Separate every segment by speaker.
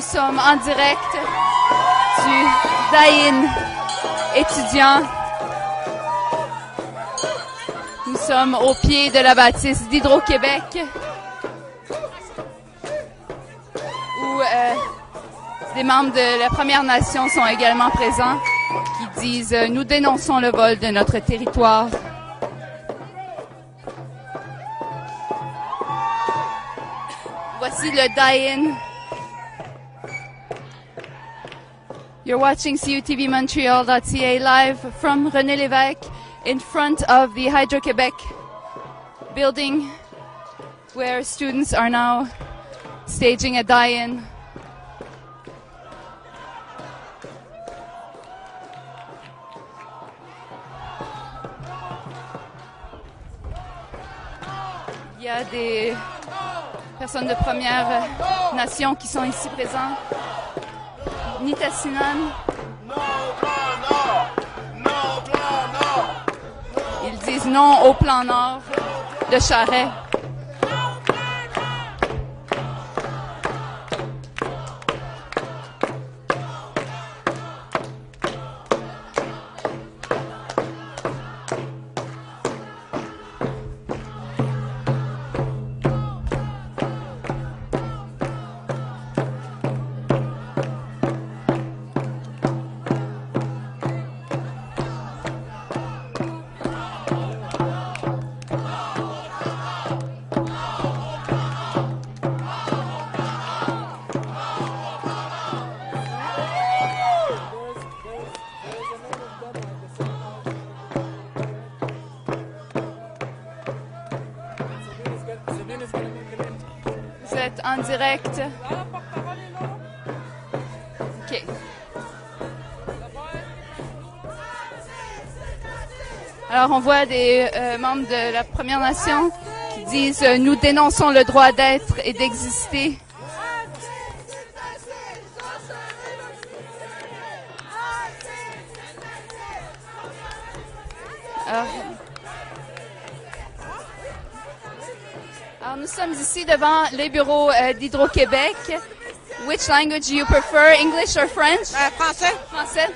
Speaker 1: sommes en direct du Die-In étudiant. Nous sommes au pied de la bâtisse d'Hydro-Québec où des membres de la Première Nation sont également présents qui disent « Nous dénonçons le vol de notre territoire ». Voici le Die-In. You're watching CUTVMontreal.ca live from René Lévesque in front of the Hydro-Québec building where students are now staging a die-in. Il y a des personnes de Première Nation qui sont ici présentes. Nitassinan. Ils disent non au plan Nord de Charest. Vous êtes en direct. OK. Alors, on voit des membres de la Première Nation qui disent « Nous dénonçons le droit d'être et d'exister ». Alors, nous sommes ici devant les bureaux d'Hydro-Québec. Which language do you prefer, English or French?
Speaker 2: Français.
Speaker 1: Français.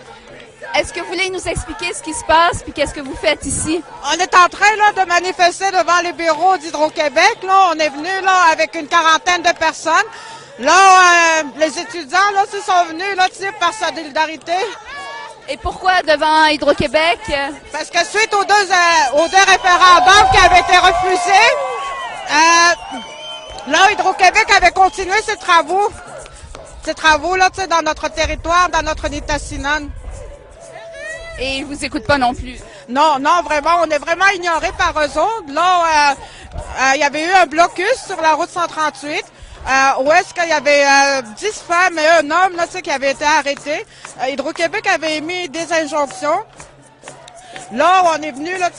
Speaker 1: Est-ce que vous voulez nous expliquer ce qui se passe puis qu'est-ce que vous faites ici?
Speaker 2: On est en train là, de manifester devant les bureaux d'Hydro-Québec. Là, on est venu là avec une quarantaine de personnes. Là, les étudiants là, se sont venus là, par solidarité.
Speaker 1: Et pourquoi devant Hydro-Québec?
Speaker 2: Parce que suite aux deux référendums qui avaient été refusés, là, Hydro-Québec avait continué ses travaux là, dans notre territoire, dans notre Nitassinan.
Speaker 1: Et ils vous écoutent pas non plus?
Speaker 2: Non, vraiment, on est vraiment ignorés par eux autres. Là, il y avait eu un blocus sur la route 138. Où est-ce qu'il y avait 10 femmes et un homme là, qui avaient été arrêtés. Hydro-Québec avait émis des injonctions. Là, on est venu, là,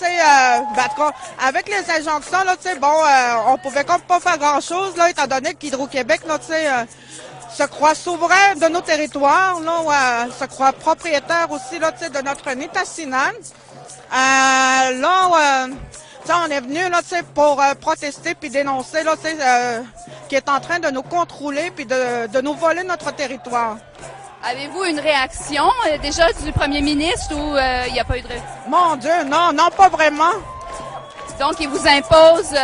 Speaker 2: avec les injonctions, là, on pouvait comme pas faire grand-chose, là, étant donné qu'Hydro-Québec, là, se croit souverain de nos territoires, là, se croit propriétaire aussi, là, de notre Nitassinan. On est venu là, pour protester puis dénoncer là, qui est en train de nous contrôler puis de nous voler notre territoire.
Speaker 1: Avez-vous une réaction déjà du premier ministre ou il n'y a pas eu de réaction?
Speaker 2: Mon Dieu, non, pas vraiment.
Speaker 1: Donc, il vous impose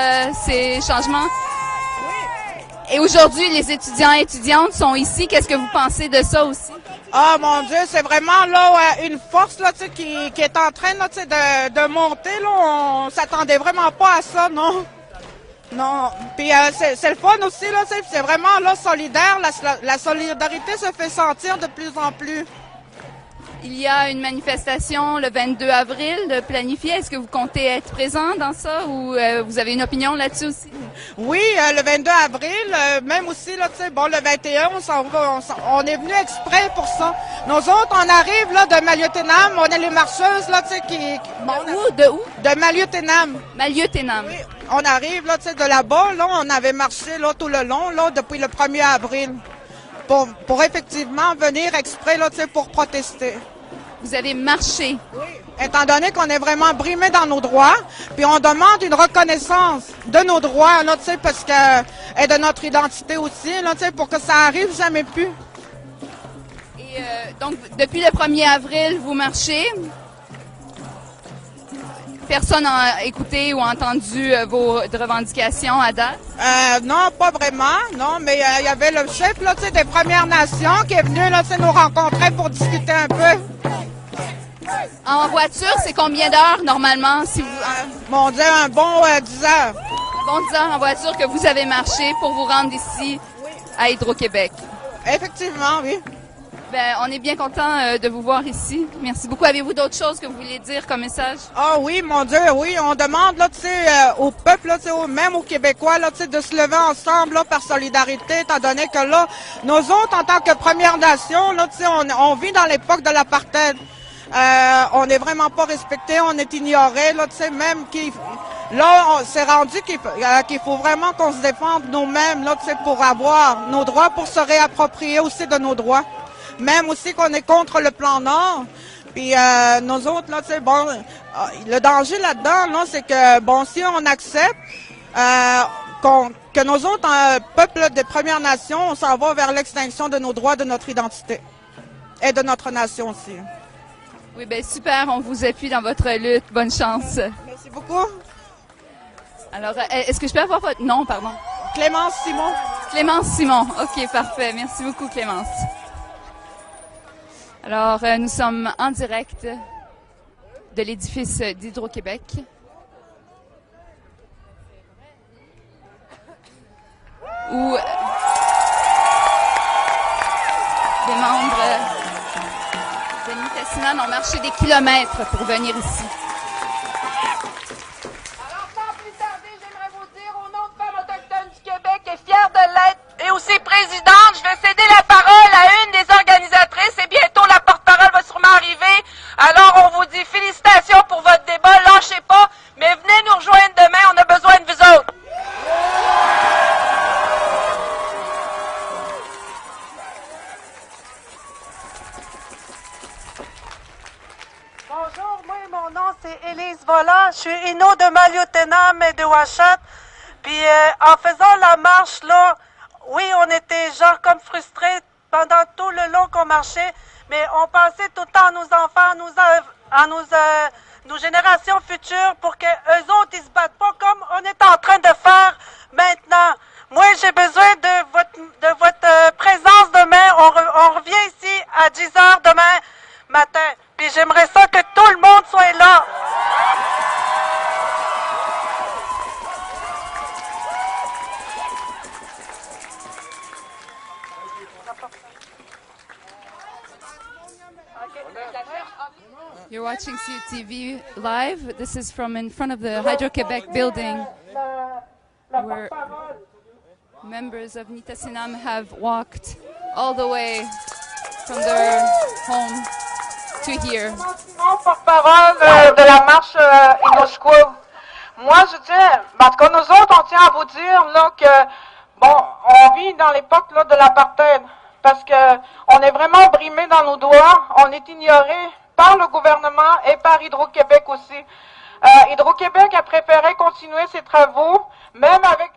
Speaker 1: ces changements?
Speaker 2: Oui.
Speaker 1: Et aujourd'hui, les étudiants et étudiantes sont ici. Qu'est-ce que vous pensez de ça aussi?
Speaker 2: Ah, mon Dieu, c'est vraiment là une force là, qui est en train là, de monter. Là. On s'attendait vraiment pas à ça, non. Non. Puis c'est le fun aussi, là, c'est vraiment là, solidaire. La solidarité se fait sentir de plus en plus.
Speaker 1: Il y a une manifestation le 22 avril de planifier. Est-ce que vous comptez être présent dans ça ou vous avez une opinion là-dessus aussi?
Speaker 2: Oui, le 22 avril, même aussi, là, le 21, on est venu exprès pour ça. Nous autres, on arrive là, de Maliotenam, on est les marcheuses là,
Speaker 1: De où?
Speaker 2: De Maliotenam.
Speaker 1: Maliotenam.
Speaker 2: Oui, on arrive là, de là-bas, là, on avait marché là, tout le long, là, depuis le 1er avril, pour effectivement venir exprès là, pour protester.
Speaker 1: Vous avez marché.
Speaker 2: Oui. Étant donné qu'on est vraiment brimé dans nos droits, puis on demande une reconnaissance de nos droits, là, parce que et de notre identité aussi, là, pour que ça arrive jamais plus.
Speaker 1: Et donc, depuis le 1er avril, vous marchez. Personne n'a écouté ou entendu vos revendications à date?
Speaker 2: Non, pas vraiment, non, mais il y avait le chef là, des Premières Nations qui est venu là, nous rencontrer pour discuter un peu.
Speaker 1: En voiture, c'est combien d'heures normalement? Si vous,
Speaker 2: Mon Dieu, un bon 10 heures.
Speaker 1: bon 10 heures en voiture que vous avez marché pour vous rendre ici à Hydro-Québec.
Speaker 2: Effectivement, oui.
Speaker 1: Ben, on est bien content de vous voir ici. Merci beaucoup. Avez-vous d'autres choses que vous voulez dire comme message?
Speaker 2: Ah oui, mon Dieu, oui, on demande là, au peuple, là, même aux Québécois, là, de se lever ensemble là, par solidarité, étant donné que là, nous autres, en tant que Première Nation, là, on vit dans l'époque de l'apartheid. On n'est vraiment pas respecté, on est ignoré, là, même là, c'est rendu qu'il faut vraiment qu'on se défende nous-mêmes, là, pour avoir nos droits, pour se réapproprier aussi de nos droits. Même aussi qu'on est contre le plan Nord. Puis nous autres, là, bon, le danger là-dedans, là, c'est que, bon, si on accepte que nos autres peuples des Premières Nations, on s'en va vers l'extinction de nos droits, de notre identité et de notre nation aussi.
Speaker 1: Oui, ben super, on vous appuie dans votre lutte. Bonne chance.
Speaker 2: Merci beaucoup.
Speaker 1: Alors, est-ce que je peux avoir votre nom, pardon?
Speaker 2: Clémence Simon.
Speaker 1: Clémence Simon. OK, parfait. Merci beaucoup, Clémence. Alors, nous sommes en direct de l'édifice d'Hydro-Québec. Où des membres de Nitassinan ont marché des kilomètres pour venir ici.
Speaker 3: Alors, sans plus tarder, j'aimerais vous dire, au nom de Femmes autochtones du Québec et fière de l'être, et aussi présidente, je vais céder la parole à une des organisatrices et bientôt la porte-parole va sûrement arriver. Alors, on vous dit félicitations pour votre débat, lâchez pas, mais venez nous rejoindre demain, on a besoin de vous autres.
Speaker 4: Bonjour, moi mon nom c'est Élise Volant, je suis Inno de Maliotenam et de Ouachat. Puis en faisant la marche là, oui on était genre comme frustrés pendant tout le long qu'on marchait, mais on pensait tout le temps à nos enfants, à nos générations futures pour que eux autres ils se battent pas comme on est en train de faire maintenant. Moi j'ai besoin de votre présence demain. On revient ici à 10 h demain matin. Puis j'aimerais ça que tout le monde soit là.
Speaker 1: You're watching CUTV live. This is from in front of the Hydro-Québec building, where members of Nitassinan have walked all the way from their home to here.
Speaker 5: Porte-parole de la marche Inishkuov. Moi, je dis, parce que nous autres, on tient à vous dire là que, bon, on vit dans l'époque là de l'apartheid, parce que on est vraiment brimé dans nos doigts, on est ignoré par le gouvernement et par Hydro-Québec aussi. Hydro-Québec a préféré continuer ses travaux, même avec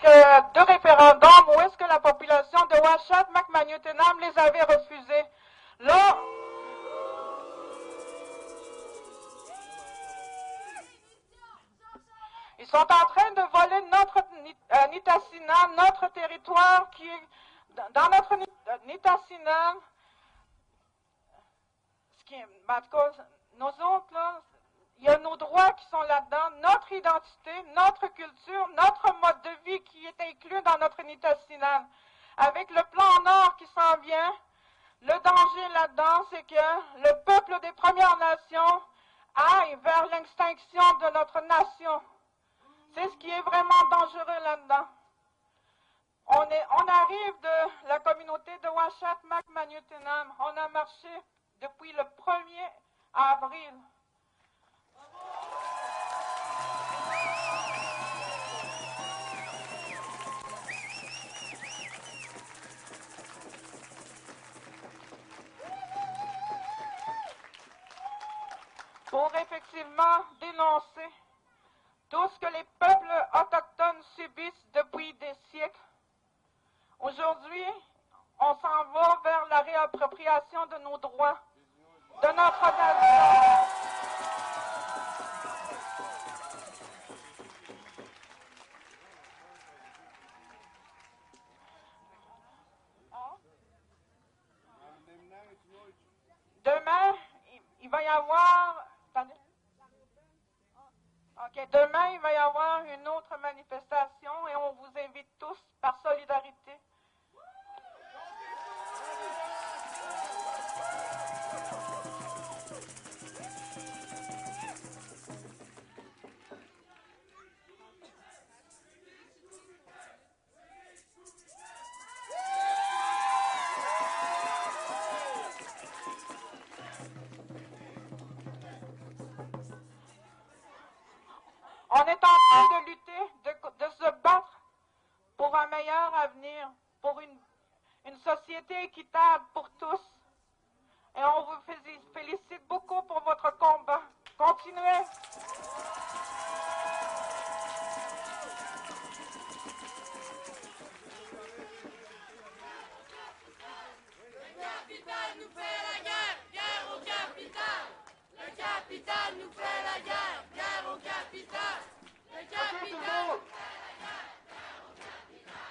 Speaker 5: 2 référendums où est-ce que la population de Ouachat, Macmaniutenam les avait refusés. Là, ils sont en train de voler notre Nitassinan, notre territoire qui est dans notre Nitassinan. En tout cas, nous autres, là, il y a nos droits qui sont là-dedans, notre identité, notre culture, notre mode de vie qui est inclus dans notre Nitassinan. Avec le plan Nord qui s'en vient, le danger là-dedans, c'est que le peuple des Premières Nations aille vers l'extinction de notre nation. C'est ce qui est vraiment dangereux là-dedans. On arrive de la communauté de Ouachat, Macmaniutenam. On a marché depuis le 1er avril. Pour effectivement dénoncer tout ce que les peuples autochtones subissent depuis des siècles. Aujourd'hui, on on s'en va vers la réappropriation de nos droits, de notre nation. Demain, il va y avoir... Attendez. OK, demain, il va y avoir une autre manifestation et on vous invite tous par solidarité. On est en train de lutter, de se battre pour un meilleur avenir, pour une société équitable pour tous. Et on vous félicite beaucoup pour votre combat. Continuez.
Speaker 6: Le capital nous fait la guerre, guerre au capital. Le capital nous fait la guerre, guerre au capital. Le capital nous fait la guerre, guerre au capital.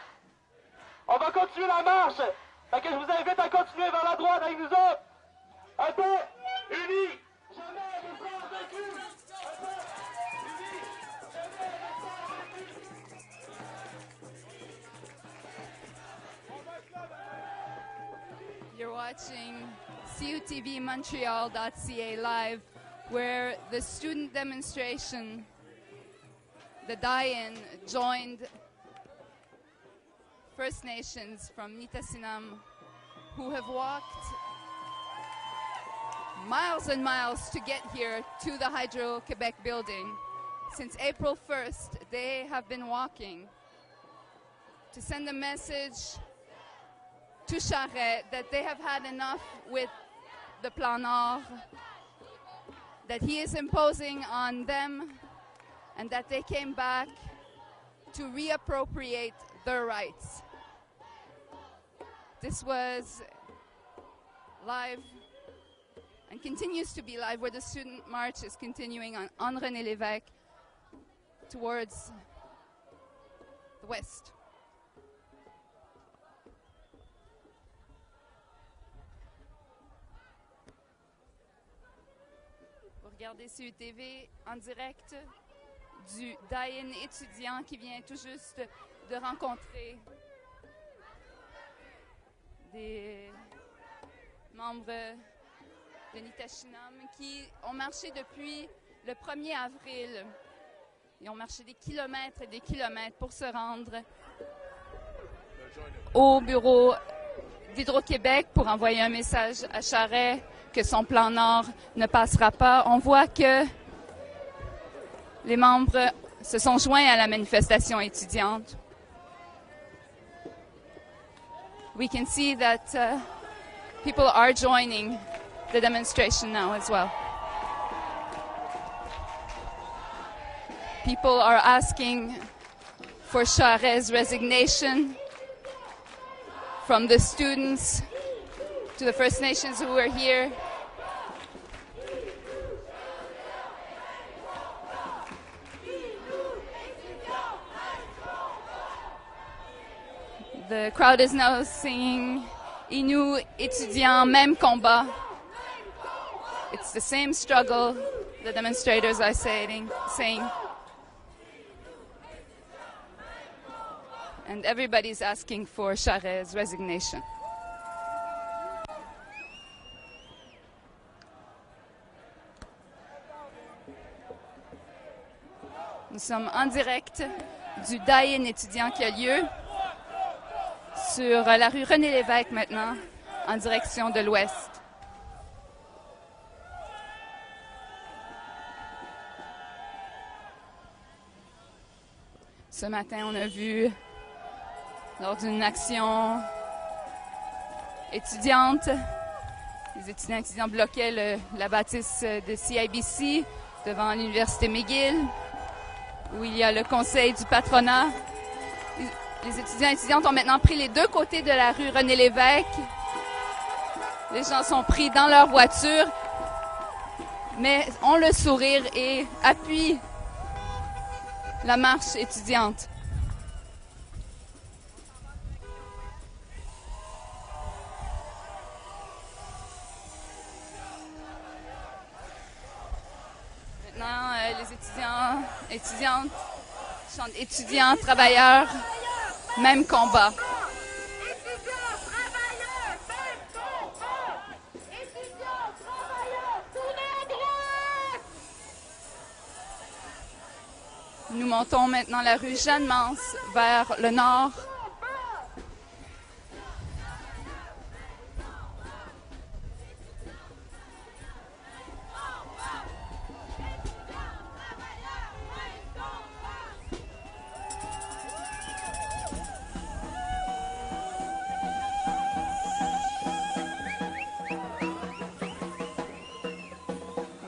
Speaker 7: On va continuer la marche. Fait que je vous invite à continuer vers la droite avec nous autres. Un peu unis. Jamais ne sera vaincu. Un peu unis. Jamais ne sera vaincu.
Speaker 1: You're watching CUTVMontreal.ca live, where the student demonstration, the die-in, joined First Nations from Nitasinam, who have walked miles and miles to get here to the Hydro-Quebec building. Since April 1st, they have been walking to send a message to Charest that they have had enough with the Plan Nord, that he is imposing on them, and that they came back to reappropriate their rights. This was live and continues to be live, where the student march is continuing on René Lévesque towards the west. Vous regardez CUTV en direct du die-in étudiant qui vient tout juste de rencontrer des membres de Nitasinam qui ont marché depuis le 1er avril. Ils ont marché des kilomètres et des kilomètres pour se rendre au bureau d'Hydro-Québec pour envoyer un message à Charest que son plan Nord ne passera pas. On voit que les membres se sont joints à la manifestation étudiante. We can see that people are joining the demonstration now as well. People are asking for Charest's resignation, from the students to the First Nations who are here. The crowd is now singing Inou étudiants, même combat. It's the same struggle, the demonstrators are saying. And everybody's asking for Charest's resignation. Nous sommes en direct du die-in étudiant qui a lieu sur la rue René Lévesque maintenant, en direction de l'ouest. Ce matin, on a vu, lors d'une action étudiante, les étudiants bloquaient la bâtisse de CIBC devant l'Université McGill, où il y a le conseil du patronat. Les étudiants et étudiantes ont maintenant pris les deux côtés de la rue René-Lévesque. Les gens sont pris dans leur voiture, mais ont le sourire et appuient la marche étudiante. Maintenant, les étudiantes chantent étudiants, travailleurs, même combat.
Speaker 6: Étudiants, travailleurs, même combat! Étudiants, travailleurs, tournez à droite!
Speaker 1: Nous montons maintenant la rue Jeanne-Mance vers le nord.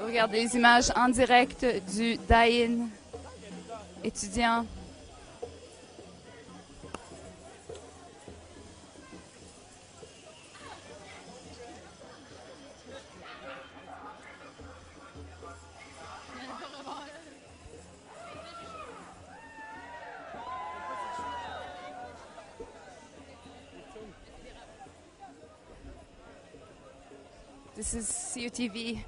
Speaker 1: Regardez les images en direct du die-in étudiant. This is CUTV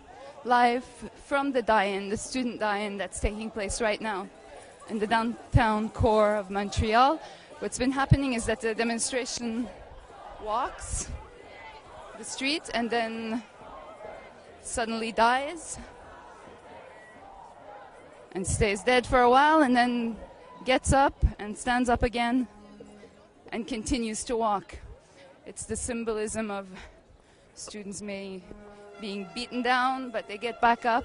Speaker 1: live from the die-in, the student die-in that's taking place right now in the downtown core of Montreal. What's been happening is that the demonstration walks the street and then suddenly dies and stays dead for a while and then gets up and stands up again and continues to walk. It's the symbolism of students being beaten down, but they get back up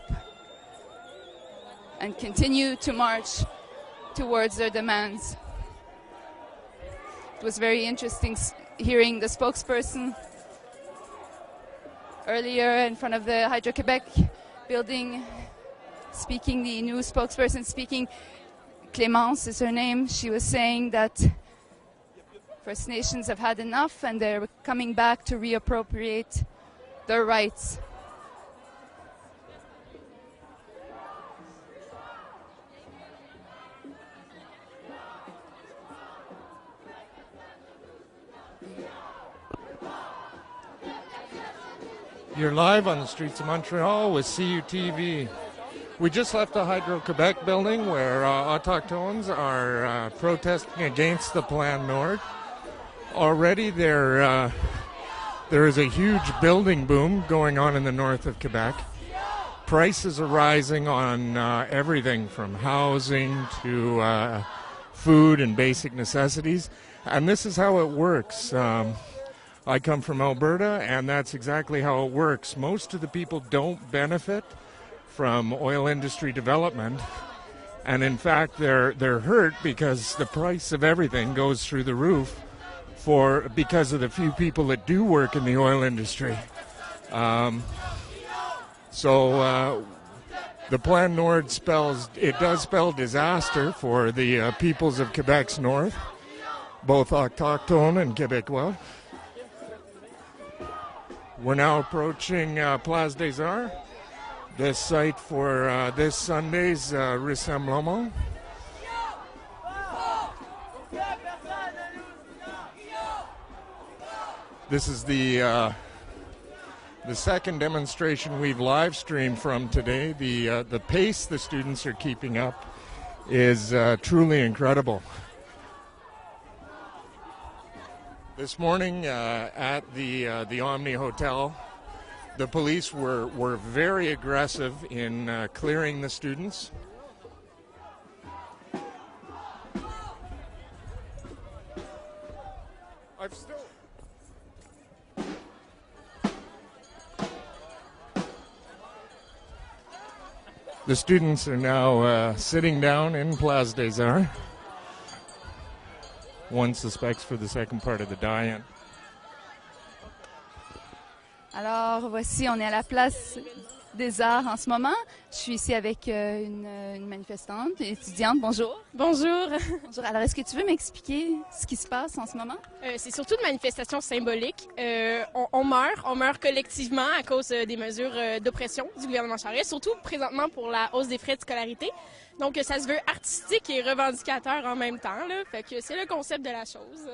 Speaker 1: and continue to march towards their demands. It was very interesting hearing the spokesperson earlier in front of the Hydro-Québec building speaking, the new spokesperson speaking, Clémence is her name. She was saying that First Nations have had enough and they're coming back to reappropriate their rights.
Speaker 8: You're live on the streets of Montreal with CUTV. We just left the Hydro-Québec building where autochtones are protesting against the Plan Nord. Already there is a huge building boom going on in the north of Quebec. Prices are rising on everything from housing to food and basic necessities. And this is how it works. I come from Alberta, and that's exactly how it works. Most of the people don't benefit from oil industry development, and in fact they're hurt because the price of everything goes through the roof because of the few people that do work in the oil industry. So the Plan Nord does spell disaster for the peoples of Quebec's north, both Autochtone and Québécois. We're now approaching Place des Arts, the site for this Sunday's Rassemblement. This is the second demonstration we've live streamed from today. The pace the students are keeping up is truly incredible. This morning at the Omni Hotel, the police were very aggressive in clearing the students. The students are now sitting down in Place des Arts. One suspects for the second part of the die-in.
Speaker 1: Alors voici, on est à la place des Arts en ce moment. Je suis ici avec une manifestante, une étudiante. Bonjour.
Speaker 9: Bonjour.
Speaker 1: Bonjour. Alors, est-ce que tu veux m'expliquer ce qui se passe en ce moment?
Speaker 9: C'est surtout une manifestation symbolique. On meurt collectivement à cause des mesures d'oppression du gouvernement Charest, surtout présentement pour la hausse des frais de scolarité. Donc, ça se veut artistique et revendicateur en même temps, là. Fait que c'est le concept de la chose.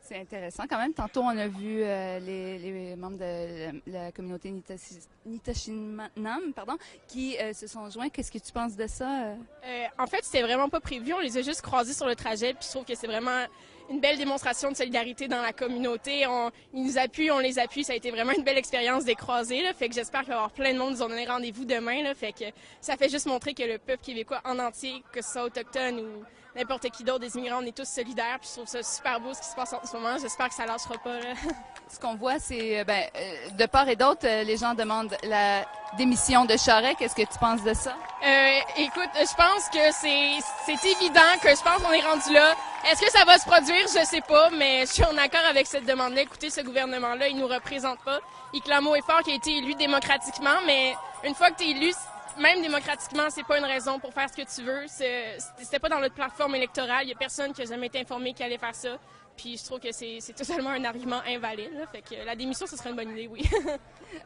Speaker 1: C'est intéressant quand même. Tantôt, on a vu les membres de la communauté Nitasinam, qui se sont joints. Qu'est-ce que tu penses de ça?
Speaker 9: En fait, c'était vraiment pas prévu. On les a juste croisés sur le trajet. Puis je trouve que c'est vraiment une belle démonstration de solidarité dans la communauté. Ils nous appuient, on les appuie. Ça a été vraiment une belle expérience de les croiser. Là. Fait que j'espère qu'il va y avoir plein de monde qui vont donner rendez-vous demain. Là. Fait que ça fait juste montrer que le peuple québécois en entier, que ce soit autochtone ou n'importe qui d'autre, des immigrants, on est tous solidaires. Puis je trouve ça super beau ce qui se passe en ce moment. J'espère que ça ne lâchera pas. Là.
Speaker 1: Ce qu'on voit, c'est, de part et d'autre, les gens demandent la démission de Charest. Qu'est-ce que tu penses de ça?
Speaker 9: Écoute, je pense que c'est évident que je pense qu'on est rendu là. Est-ce que ça va se produire? Je sais pas, mais je suis en accord avec cette demande-là. Écoutez, ce gouvernement-là, il nous représente pas. Il clame haut et fort qu'il a été élu démocratiquement, mais une fois que tu es élu, même démocratiquement, c'est pas une raison pour faire ce que tu veux. C'était pas dans notre plateforme électorale. Il y a personne qui a jamais été informé qu'il allait faire ça. Puis je trouve que c'est totalement un argument invalide. Là. Fait que la démission, ce serait une bonne idée, oui.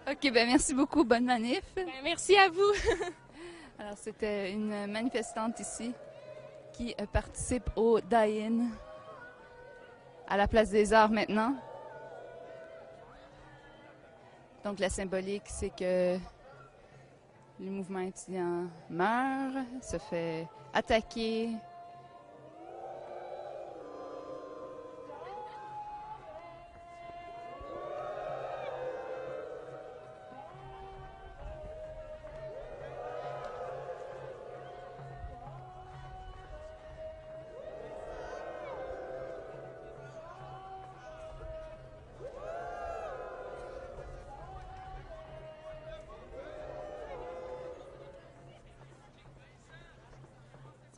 Speaker 1: OK, merci beaucoup. Bonne manif.
Speaker 9: Merci à vous.
Speaker 1: Alors, c'était une manifestante ici qui participe au Die-In à la Place des Arts maintenant. Donc, la symbolique, c'est que le mouvement étudiant meurt, se fait attaquer.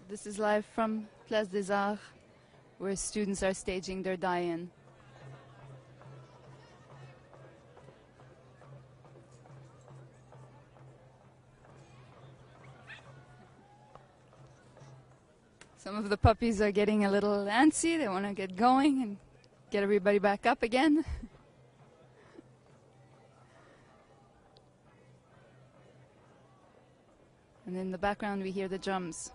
Speaker 1: This is live from Place des Arts, where students are staging their die-in. Some of the puppies are getting a little antsy. They want to get going and get everybody back up again. And in the background, we hear the drums.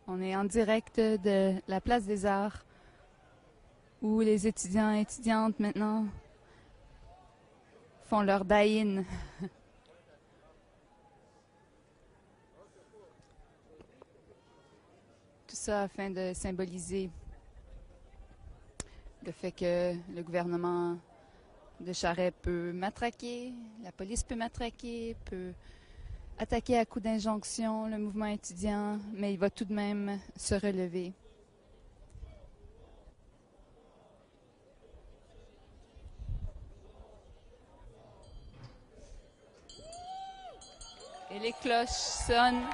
Speaker 1: On est en direct de la Place des Arts, où les étudiants et étudiantes maintenant font leur die-in. Tout ça afin de symboliser le fait que le gouvernement de Charest peut matraquer, la police peut matraquer, peut attaquer à coups d'injonction le mouvement étudiant, mais il va tout de même se relever. Et les cloches sonnent.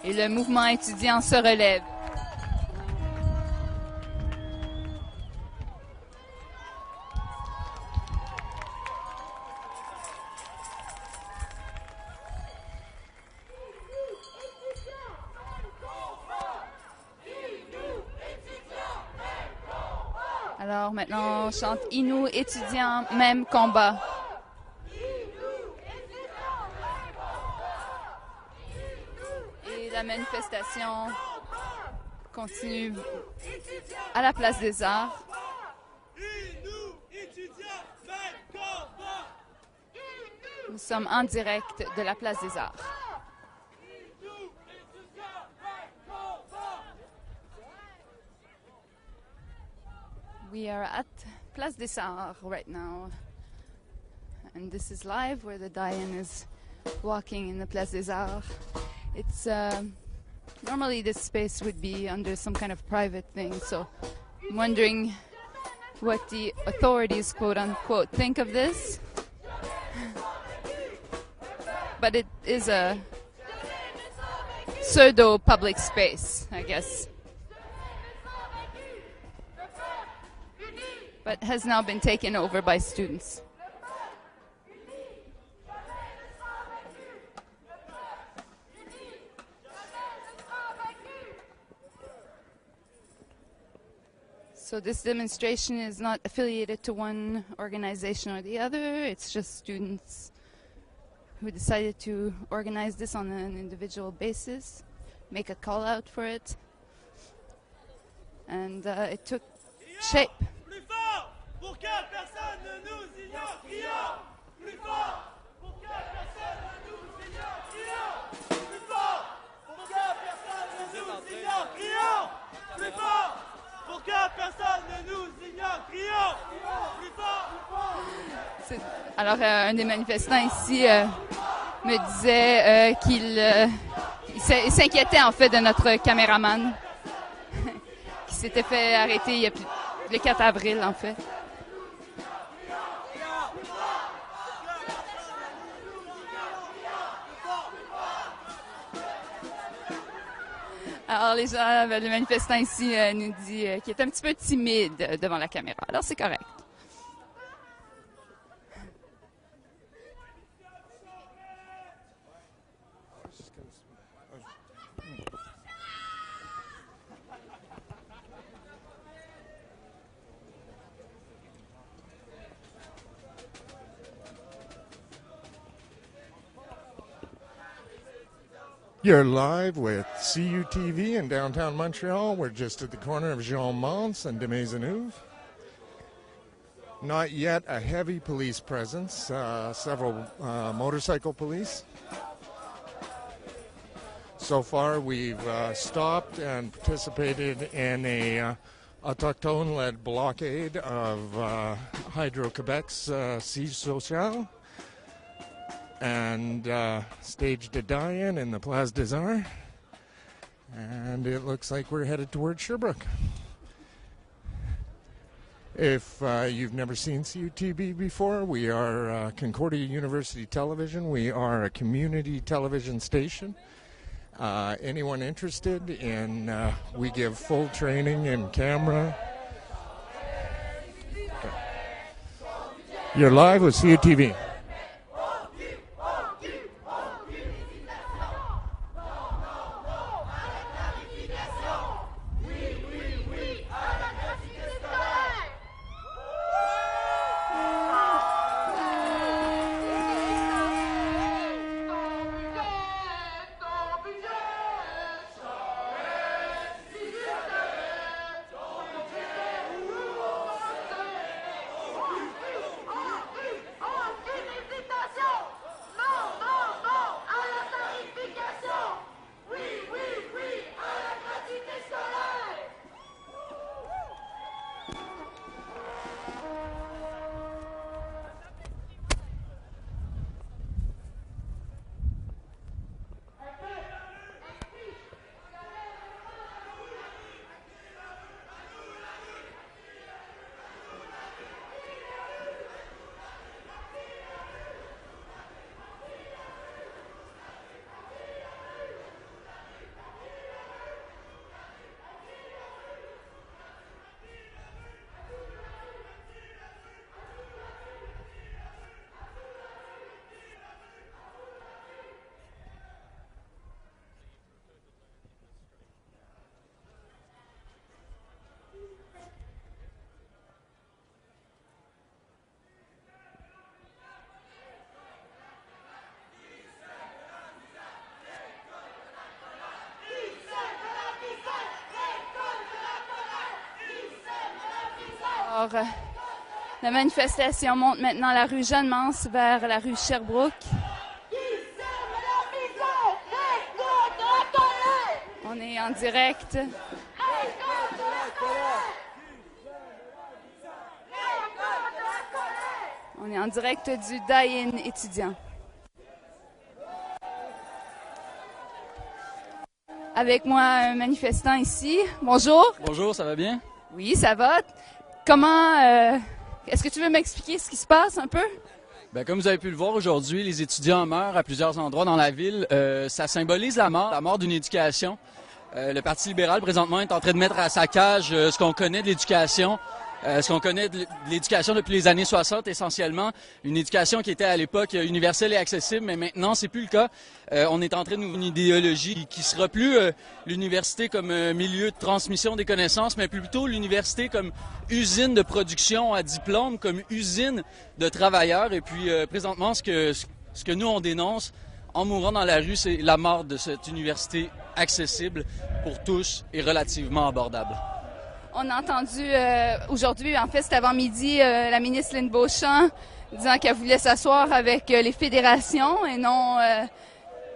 Speaker 1: Et le mouvement étudiant se relève. Alors maintenant, on chante « Inou, étudiants, même combat ». Et la manifestation continue à la Place des Arts. Nous sommes en direct de la Place des Arts. We are at Place des Arts right now, and this is live where the die-in is walking in the Place des Arts. It's normally this space would be under some kind of private thing, so I'm wondering what the authorities, quote unquote, think of this. but it is a pseudo public space, I guess. But has now been taken over by students. So this demonstration is not affiliated to one organization or the other. It's just students who decided to organize this on an individual basis, make a call out for it, and it took shape.
Speaker 6: Plus fort pour que personne ne nous ignore, crions! Plus fort pour que personne ne nous ignore, crions! Plus fort pour que personne ne nous ignore, crions! Plus fort pour que personne ne nous ignore, crions! Plus fort!
Speaker 1: Alors, un des manifestants ici me disait qu'il s'inquiétait en fait de notre caméraman qui s'était fait arrêter le 4 avril en fait. Alors, le manifestant ici nous dit qu'il est un petit peu timide devant la caméra. Alors, c'est correct.
Speaker 8: You're live with CUTV in downtown Montreal. We're just at the corner of Jean Mance and de Maisonneuve. Not yet a heavy police presence, several motorcycle police. So far we've stopped and participated in a autochtone-led blockade of Hydro-Quebec's siège social, and staged a die-in in the Place des Arts, and it looks like we're headed towards Sherbrooke. If you've never seen CUTV before, we are Concordia University Television. We are a community television station. Anyone interested in, we give full training in camera. Okay. You're live with CUTV.
Speaker 1: Alors, la manifestation monte maintenant la rue Jeanne-Mance vers la rue Sherbrooke. On est en direct. On est en direct du die-in étudiant. Avec moi, un manifestant ici. Bonjour.
Speaker 10: Bonjour, ça va bien?
Speaker 1: Oui, ça va. Comment... est-ce que tu veux m'expliquer ce qui se passe un peu?
Speaker 10: Bien, comme vous avez pu le voir aujourd'hui, les étudiants meurent à plusieurs endroits dans la ville. Ça symbolise la mort d'une éducation. Le Parti libéral, présentement, est en train de mettre à sa cage ce qu'on connaît de l'éducation. Ce qu'on connaît de l'éducation depuis les années 60, essentiellement. Une éducation qui était à l'époque universelle et accessible, mais maintenant, c'est plus le cas. On est en train de nous une idéologie qui sera plus l'université comme milieu de transmission des connaissances, mais plutôt l'université comme usine de production à diplôme, comme usine de travailleurs. Et puis, présentement, ce que nous, on dénonce en mourant dans la rue, c'est la mort de cette université accessible pour tous et relativement abordable.
Speaker 1: On a entendu aujourd'hui, en fait, cet avant-midi, la ministre Lynne Beauchamp disant qu'elle voulait s'asseoir avec les fédérations et non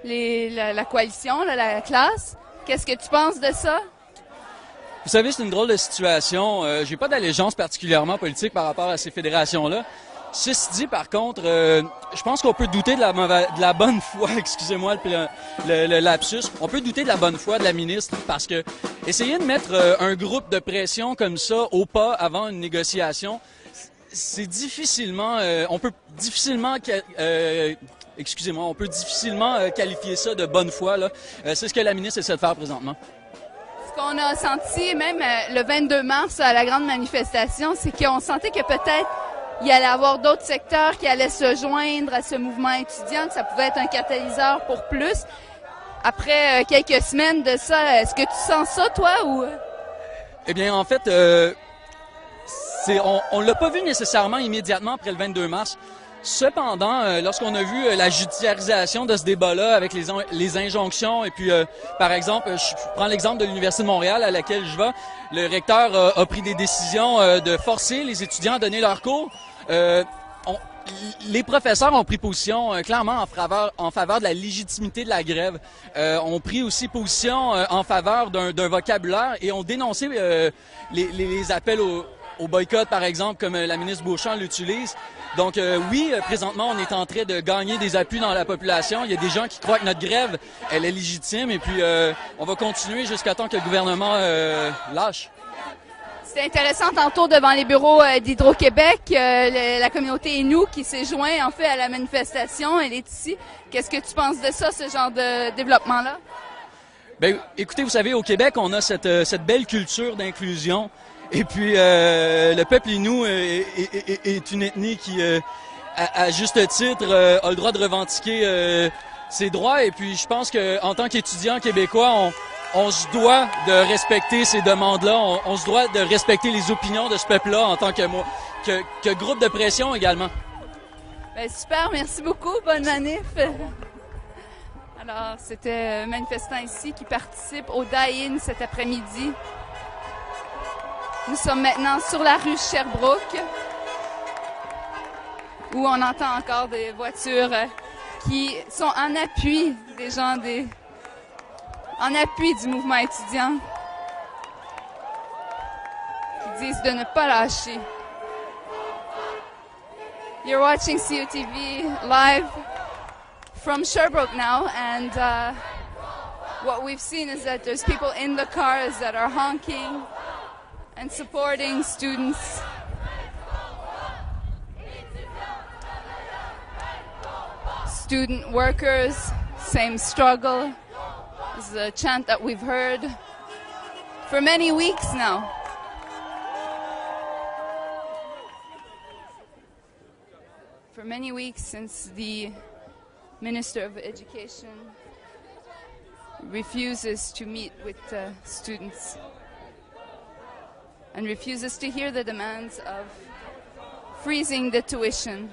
Speaker 1: la coalition, la classe. Qu'est-ce que tu penses de ça?
Speaker 10: Vous savez, c'est une drôle de situation. J'ai pas d'allégeance particulièrement politique par rapport à ces fédérations-là. Ceci dit, par contre, je pense qu'on peut douter de la bonne foi, excusez-moi le lapsus, on peut douter de la bonne foi de la ministre parce que essayer de mettre un groupe de pression comme ça au pas avant une négociation, c'est difficilement, on peut difficilement qualifier ça de bonne foi, là. C'est ce que la ministre essaie de faire présentement.
Speaker 1: Ce qu'on a senti, même le 22 mars à la grande manifestation, c'est qu'on sentait que peut-être il y allait avoir d'autres secteurs qui allaient se joindre à ce mouvement étudiant, que ça pouvait être un catalyseur pour plus. Après quelques semaines de ça, est-ce que tu sens ça, toi, ou?
Speaker 10: Eh bien, en fait, on l'a pas vu nécessairement immédiatement après le 22 mars. Cependant, lorsqu'on a vu la judiciarisation de ce débat-là avec les injonctions, et puis, par exemple, je prends l'exemple de l'Université de Montréal à laquelle je vais, le recteur a pris des décisions de forcer les étudiants à donner leurs cours. Les professeurs ont pris position clairement en faveur de la légitimité de la grève. Ont pris aussi position en faveur d'un vocabulaire et ont dénoncé les appels au boycott, par exemple, comme la ministre Beauchamp l'utilise. Donc oui, présentement, on est en train de gagner des appuis dans la population. Il y a des gens qui croient que notre grève, elle est légitime et puis on va continuer jusqu'à temps que le gouvernement lâche.
Speaker 1: C'était intéressant tantôt devant les bureaux d'Hydro-Québec, la communauté Innu qui s'est joint en fait à la manifestation, elle est ici. Qu'est-ce que tu penses de ça, ce genre de développement-là?
Speaker 10: Bien, écoutez, vous savez, au Québec, on a cette belle culture d'inclusion. Et puis, le peuple Innu est une ethnie qui, à juste titre, a le droit de revendiquer ses droits. Et puis, je pense qu'en tant qu'étudiants québécois, on se doit de respecter ces demandes-là. On se doit de respecter les opinions de ce peuple-là en tant que groupe de pression également.
Speaker 1: Ben, super, merci beaucoup. Bonne manif. Alors, c'était un manifestant ici qui participe au Die-In cet après-midi. Nous sommes maintenant sur la rue Sherbrooke, où on entend encore des voitures qui sont en appui des gens en appui du mouvement étudiant, qui disent de ne pas lâcher. You're watching CUTV live from Sherbrooke now, and what we've seen is that there's people in the cars that are honking and supporting students. Student workers, same struggle. This is a chant that we've heard for many weeks now. For many weeks since the Minister of Education refuses to meet with students and refuses to hear the demands of freezing the tuition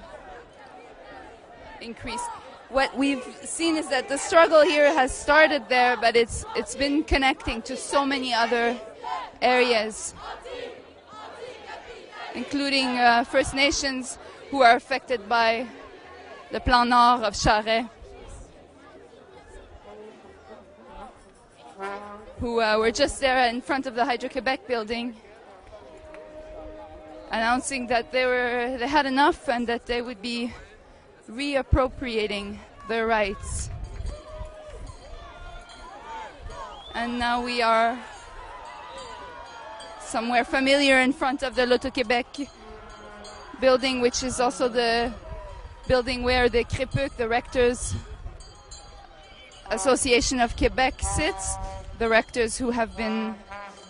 Speaker 1: increase. What we've seen is that the struggle here has started there, but it's been connecting to so many other areas, including First Nations who are affected by the Plan Nord of Charest, who were just there in front of the Hydro-Québec building, announcing that they had enough and that they would be reappropriating their rights. And now we are somewhere familiar in front of the L'Auto-Québec building, which is also the building where the CREPUC, the Rectors Association of Quebec, sits. The rectors who have been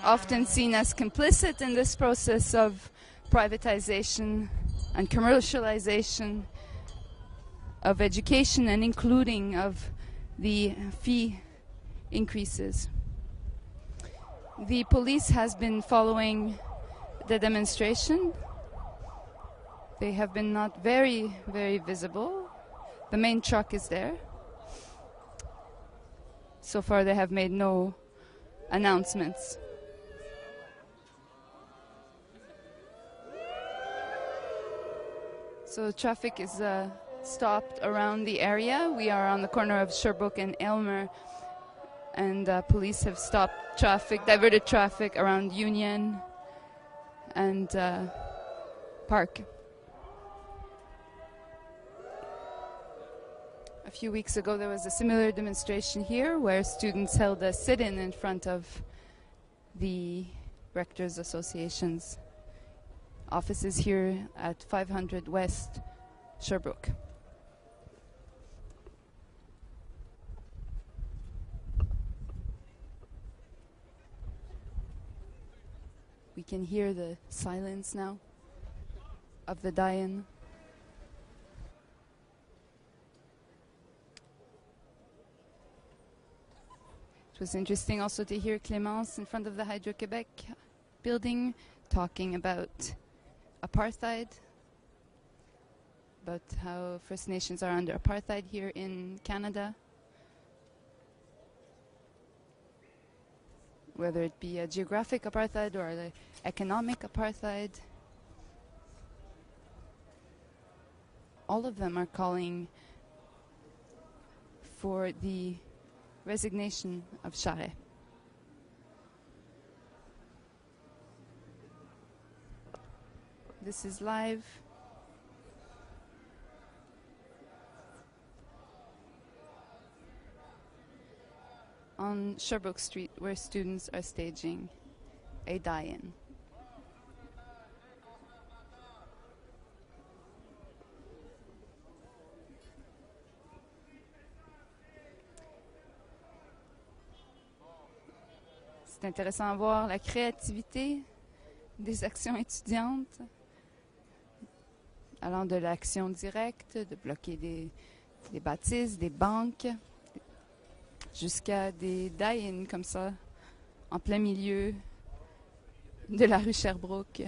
Speaker 1: often seen as complicit in this process of privatization and commercialization of education and including of the fee increases. The police has been following the demonstration. They have been not very, very visible. The main truck is there. So far they have made no announcements. So traffic is stopped around the area. We are on the corner of Sherbrooke and Aylmer, and police have stopped traffic, diverted traffic around Union and Park. A few weeks ago there was a similar demonstration here where students held a sit-in in front of the Rectors Association's offices here at 500 West Sherbrooke. We can hear the silence now of the die-in. It was interesting also to hear Clémence in front of the Hydro-Québec building talking about apartheid, about how First Nations are under apartheid here in Canada, whether it be a geographic apartheid or the economic apartheid. All of them are calling for the resignation of Charest. This is live. On Sherbrooke Street, where students are staging a die-in. C'est intéressant à voir la créativité des actions étudiantes, allant de l'action directe, de bloquer des bâtisses, des banques, jusqu'à des die-in comme ça, en plein milieu de la rue Sherbrooke.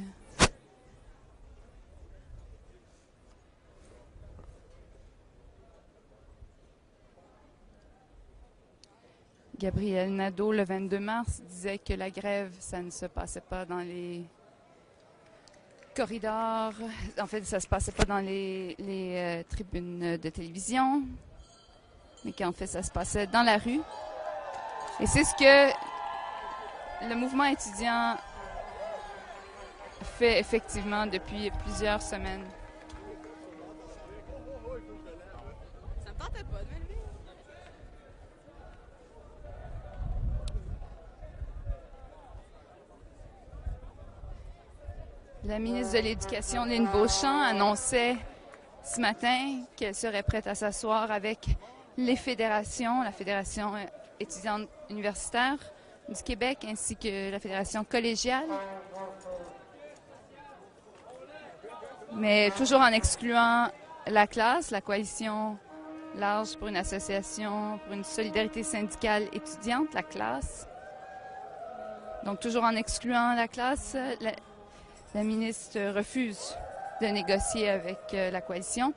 Speaker 1: Gabriel Nadeau, le 22 mars, disait que la grève, ça ne se passait pas dans les corridors. En fait, ça ne se passait pas dans les tribunes de télévision, mais qu'en fait, ça se passait dans la rue. Et c'est ce que le mouvement étudiant fait effectivement depuis plusieurs semaines.
Speaker 11: Ça me tentait pas de me lever.
Speaker 1: La ministre de l'Éducation, Lynne Beauchamp, annonçait ce matin qu'elle serait prête à s'asseoir avec les fédérations, la Fédération étudiante universitaire du Québec ainsi que la Fédération collégiale, mais toujours en excluant la classe, la coalition large pour une association, pour une solidarité syndicale étudiante, la classe. Donc toujours en excluant la classe, la ministre refuse de négocier avec la coalition.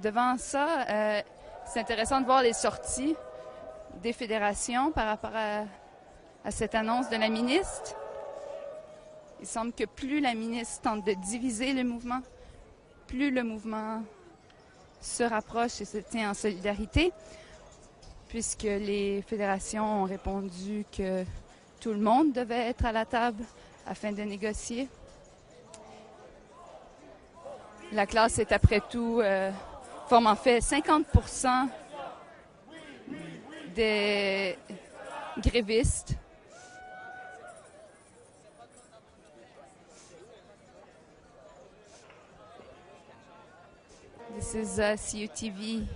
Speaker 1: Devant ça, c'est intéressant de voir les sorties des fédérations par rapport à cette annonce de la ministre. Il semble que plus la ministre tente de diviser le mouvement, plus le mouvement se rapproche et se tient en solidarité, puisque les fédérations ont répondu que tout le monde devait être à la table afin de négocier. La classe est après tout, forme en fait 50% des grévistes. This is CUTV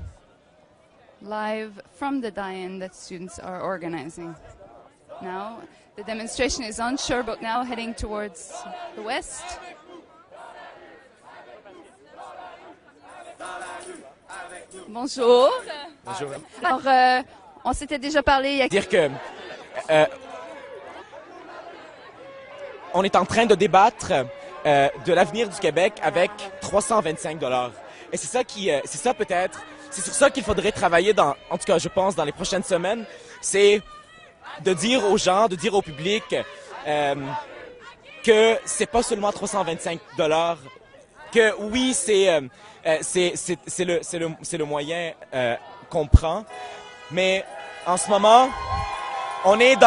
Speaker 1: live from the die-in that students are organizing. Now, the demonstration is on Sherbrooke now, heading towards the west. Bonjour.
Speaker 12: Bonjour.
Speaker 1: Alors, on s'était déjà parlé il y a...
Speaker 12: Dire que on est en train de débattre de l'avenir du Québec avec 325 $. Et c'est ça c'est ça peut-être, c'est sur ça qu'il faudrait travailler en tout cas je pense dans les prochaines semaines, c'est de dire aux gens, de dire au public que c'est pas seulement 325 $, que oui c'est le moyen qu'on prend, mais en ce moment on est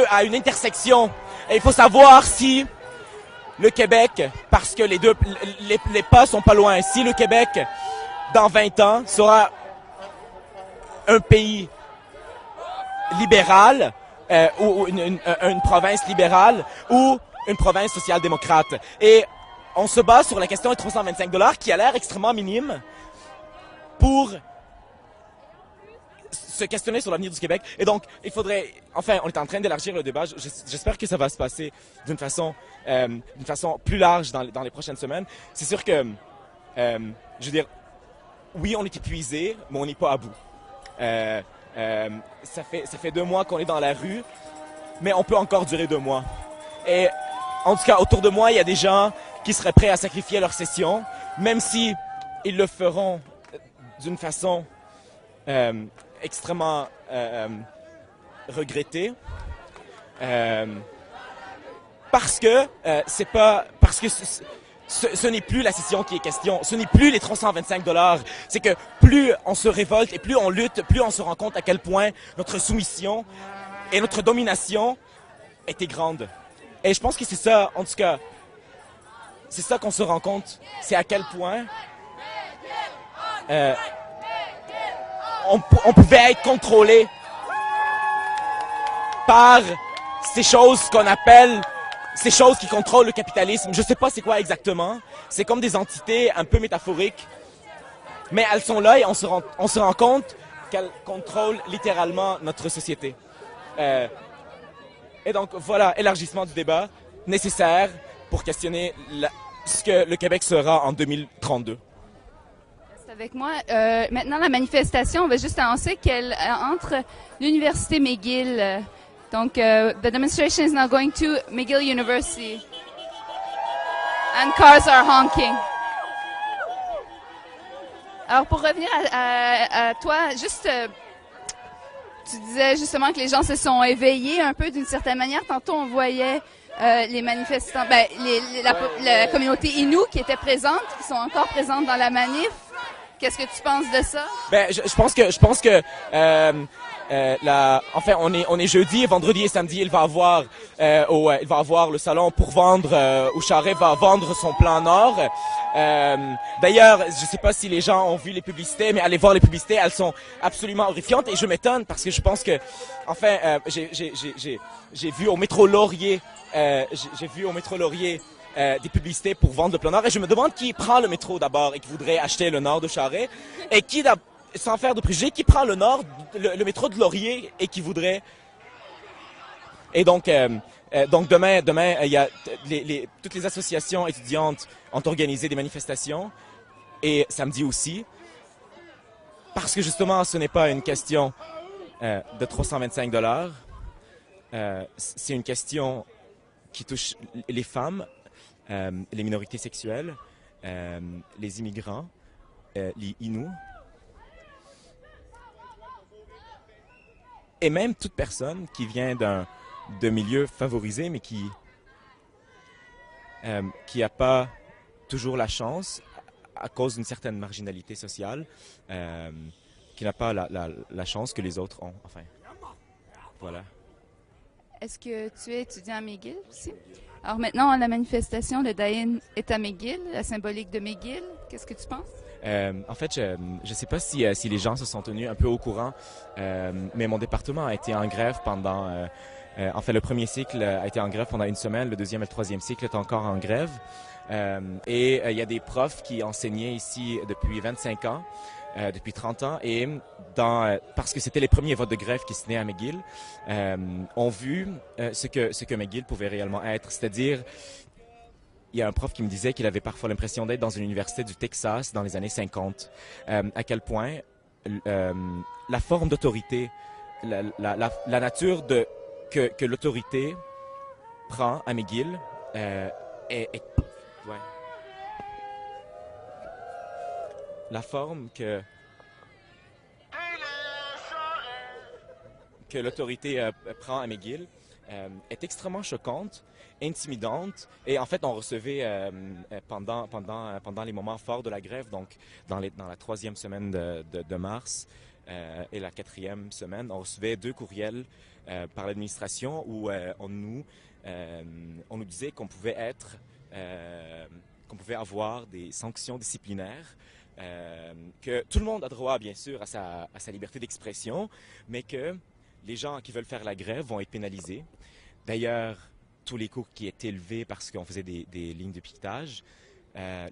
Speaker 12: à une intersection. Et il faut savoir si le Québec, parce que les pas sont pas loin, si le Québec, dans 20 ans, sera un pays libéral, ou une province libérale, ou une province social-démocrate. Et on se base sur la question des 325 $ qui a l'air extrêmement minime pour se questionner sur l'avenir du Québec. Et donc, il faudrait... Enfin, on est en train d'élargir le débat. J'espère que ça va se passer d'une façon plus large dans les prochaines semaines. C'est sûr que, je veux dire, oui, on est épuisé, mais on n'est pas à bout. Ça fait 2 mois qu'on est dans la rue, mais on peut encore durer 2 mois. Et en tout cas, autour de moi, il y a des gens qui seraient prêts à sacrifier leur session, même si ils le feront d'une façon extrêmement regrettée, parce que ce n'est plus la session qui est question, ce n'est plus les 325 $. C'est que plus on se révolte et plus on lutte, plus on se rend compte à quel point notre soumission et notre domination était grande. Et je pense que c'est ça, en tout cas, c'est ça qu'on se rend compte, c'est à quel point on pouvait être contrôlé par ces choses qu'on appelle, ces choses qui contrôlent le capitalisme. Je sais pas c'est quoi exactement. C'est comme des entités un peu métaphoriques. Mais elles sont là et on se rend compte qu'elles contrôlent littéralement notre société. Et donc voilà, élargissement du débat nécessaire pour questionner ce que le Québec sera en 2032.
Speaker 1: Avec moi. Maintenant, la manifestation, on va juste annoncer qu'elle entre l'Université McGill. Donc, the demonstration is now going to McGill University. And cars are honking. Alors, pour revenir à toi, juste, tu disais justement que les gens se sont éveillés un peu d'une certaine manière. Tantôt, on voyait les manifestants, la communauté Innu qui était présente, qui sont encore présentes dans la manif. Qu'est-ce que tu penses de ça? Ben,
Speaker 12: je pense que enfin, on est jeudi, vendredi et samedi, il va avoir le salon pour vendre, où Charest va vendre son plan Nord. D'ailleurs, je sais pas si les gens ont vu les publicités, mais allez voir les publicités, elles sont absolument horrifiantes et je m'étonne parce que je pense que, enfin, j'ai vu au métro Laurier, des publicités pour vendre le plan Nord et je me demande qui prend le métro d'abord et qui voudrait acheter le Nord de Charest et qui, sans faire de préjugés, qui prend le Nord, le métro de Laurier et qui voudrait... Et donc demain, il y a toutes les associations étudiantes ont organisé des manifestations et samedi aussi parce que justement ce n'est pas une question de 325 $, c'est une question qui touche les femmes, les minorités sexuelles, les immigrants, les Innu, et même toute personne qui vient de milieu favorisé, mais qui n'a pas toujours la chance, à cause d'une certaine marginalité sociale, qui n'a pas la chance que les autres ont. Enfin, voilà.
Speaker 1: Est-ce que tu es étudiant à McGill aussi? Alors maintenant, la manifestation, le die-in est à McGill, la symbolique de McGill. Qu'est-ce que tu penses?
Speaker 12: En fait, je ne sais pas si les gens se sont tenus un peu au courant, mais mon département a été en grève pendant En fait, le premier cycle a été en grève pendant une semaine, le deuxième et le troisième cycle est encore en grève. Et il y a des profs qui enseignaient ici depuis 25 ans, depuis 30 ans, et parce que c'était les premiers votes de grève qui se tenaient à McGill, ont vu ce que McGill pouvait réellement être, c'est-à-dire il y a un prof qui me disait qu'il avait parfois l'impression d'être dans une université du Texas dans les années 50. À quel point la forme d'autorité, la nature que l'autorité prend à McGill est ouais. La forme que l'autorité prend à McGill est extrêmement choquante, intimidante, et en fait on recevait pendant les moments forts de la grève, donc dans la troisième semaine de mars et la quatrième semaine, on recevait 2 courriels par l'administration où on nous disait qu'on pouvait avoir des sanctions disciplinaires, que tout le monde a droit bien sûr à sa liberté d'expression, mais que les gens qui veulent faire la grève vont être pénalisés. D'ailleurs, tous les cours qui étaient élevés parce qu'on faisait des lignes de piquetage,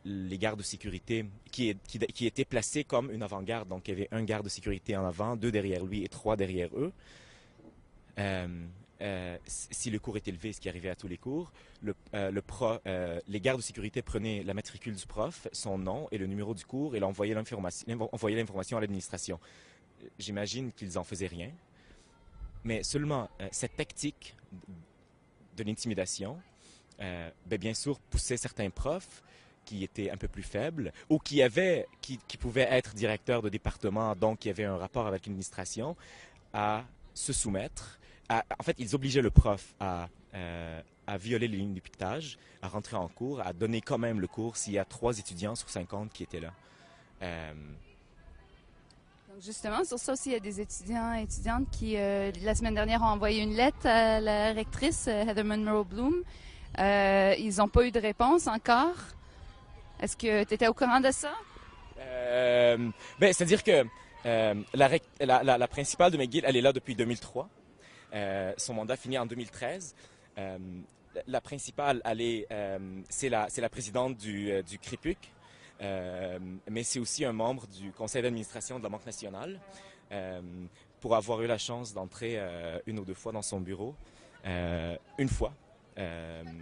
Speaker 12: les gardes de sécurité qui étaient placés comme une avant-garde, donc il y avait un garde de sécurité en avant, 2 derrière lui et 3 derrière eux. Si le cours est élevé, ce qui arrivait à tous les cours, les gardes de sécurité prenaient la matricule du prof, son nom et le numéro du cours et envoyaient l'information à l'administration. J'imagine qu'ils n'en faisaient rien, mais seulement cette tactique de l'intimidation, bien sûr, poussait certains profs qui étaient un peu plus faibles ou qui pouvaient être directeurs de département, donc qui avaient un rapport avec l'administration, à se soumettre. En fait, ils obligeaient le prof à violer les lignes de piquetage, à rentrer en cours, à donner quand même le cours s'il y a 3 étudiants sur 50 qui étaient là.
Speaker 1: Donc justement, sur ça aussi, il y a des étudiants et étudiantes qui, la semaine dernière, ont envoyé une lettre à la rectrice, Heather Monroe Bloom. Ils n'ont pas eu de réponse encore. Est-ce que tu étais au courant de ça?
Speaker 12: C'est-à-dire que la principale de McGill, elle est là depuis 2003. Son mandat finit en 2013. La principale, c'est la présidente du CRIPUC, mais c'est aussi un membre du conseil d'administration de la Banque nationale. Pour avoir eu la chance d'entrer 1 ou 2 fois dans son bureau, une fois. Je